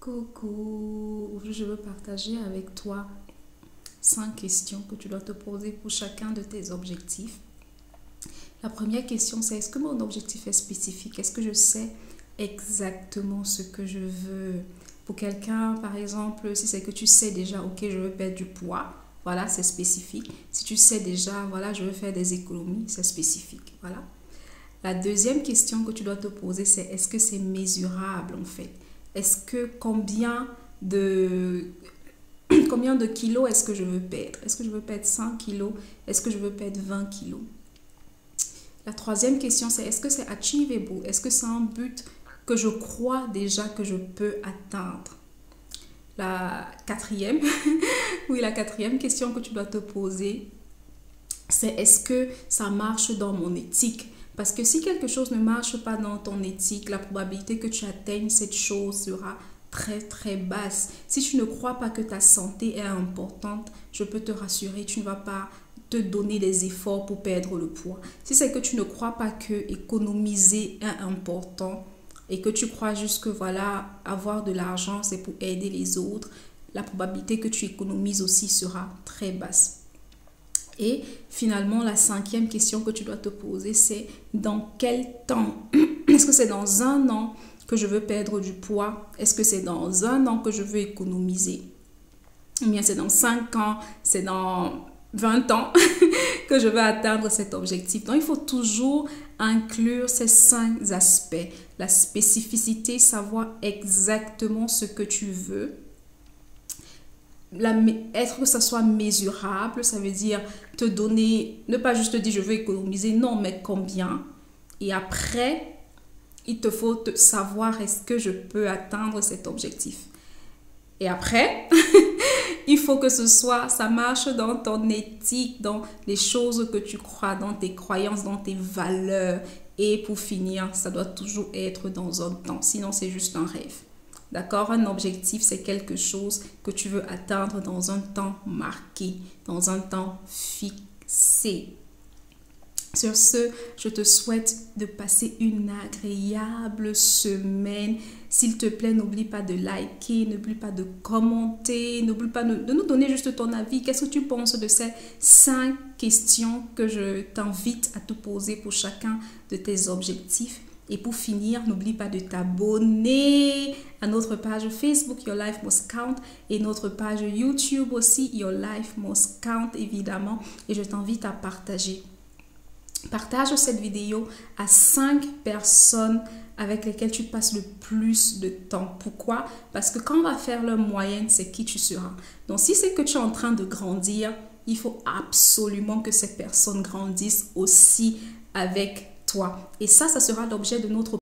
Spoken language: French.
Coucou, aujourd'hui je veux partager avec toi 5 questions que tu dois te poser pour chacun de tes objectifs. La première question c'est: est-ce que mon objectif est spécifique? Est-ce que je sais exactement ce que je veux? Pour quelqu'un, par exemple, si c'est que tu sais déjà, ok, je veux perdre du poids, voilà, c'est spécifique. Si tu sais déjà, voilà, je veux faire des économies, c'est spécifique, voilà. La deuxième question que tu dois te poser, c'est: est-ce que c'est mesurable en fait? Est-ce que combien de kilos est-ce que je veux perdre? Est-ce que je veux perdre 100 kilos? Est-ce que je veux perdre 20 kilos? La troisième question, c'est: est-ce que c'est achievable? Est-ce que c'est un but que je crois déjà que je peux atteindre? La quatrième, oui, la quatrième question que tu dois te poser, c'est: est-ce que ça marche dans mon éthique? Parce que si quelque chose ne marche pas dans ton éthique, la probabilité que tu atteignes cette chose sera très basse. Si tu ne crois pas que ta santé est importante, je peux te rassurer, tu ne vas pas te donner des efforts pour perdre le poids. Si c'est que tu ne crois pas que économiser est important et que tu crois juste que voilà, avoir de l'argent c'est pour aider les autres, la probabilité que tu économises aussi sera très basse. Et finalement, la cinquième question que tu dois te poser, c'est: dans quel temps? Est-ce que c'est dans un an que je veux perdre du poids? Est-ce que c'est dans un an que je veux économiser? Ou bien c'est dans 5 ans, c'est dans 20 ans que je veux atteindre cet objectif? Donc, il faut toujours inclure ces 5 aspects. La spécificité, savoir exactement ce que tu veux. Être que ça soit mesurable, ça veut dire te donner, ne pas juste te dire je veux économiser, non, mais combien. Et après, il te faut savoir est-ce que je peux atteindre cet objectif. Et après, il faut que ça marche dans ton éthique, dans les choses que tu crois, dans tes croyances, dans tes valeurs. Et pour finir, ça doit toujours être dans un temps, sinon c'est juste un rêve. D'accord? Un objectif, c'est quelque chose que tu veux atteindre dans un temps marqué, dans un temps fixé. Sur ce, je te souhaite de passer une agréable semaine. S'il te plaît, n'oublie pas de liker, n'oublie pas de commenter, n'oublie pas de nous donner juste ton avis. Qu'est-ce que tu penses de ces 5 questions que je t'invite à te poser pour chacun de tes objectifs? Et pour finir, n'oublie pas de t'abonner à notre page Facebook Your Life Must Count et notre page YouTube aussi Your Life Must Count évidemment. Et je t'invite à partager. Partage cette vidéo à 5 personnes avec lesquelles tu passes le plus de temps. Pourquoi? Parce que quand on va faire la moyenne, c'est qui tu seras. Donc si c'est que tu es en train de grandir, il faut absolument que ces personnes grandissent aussi avec toi. Et ça sera l'objet de notre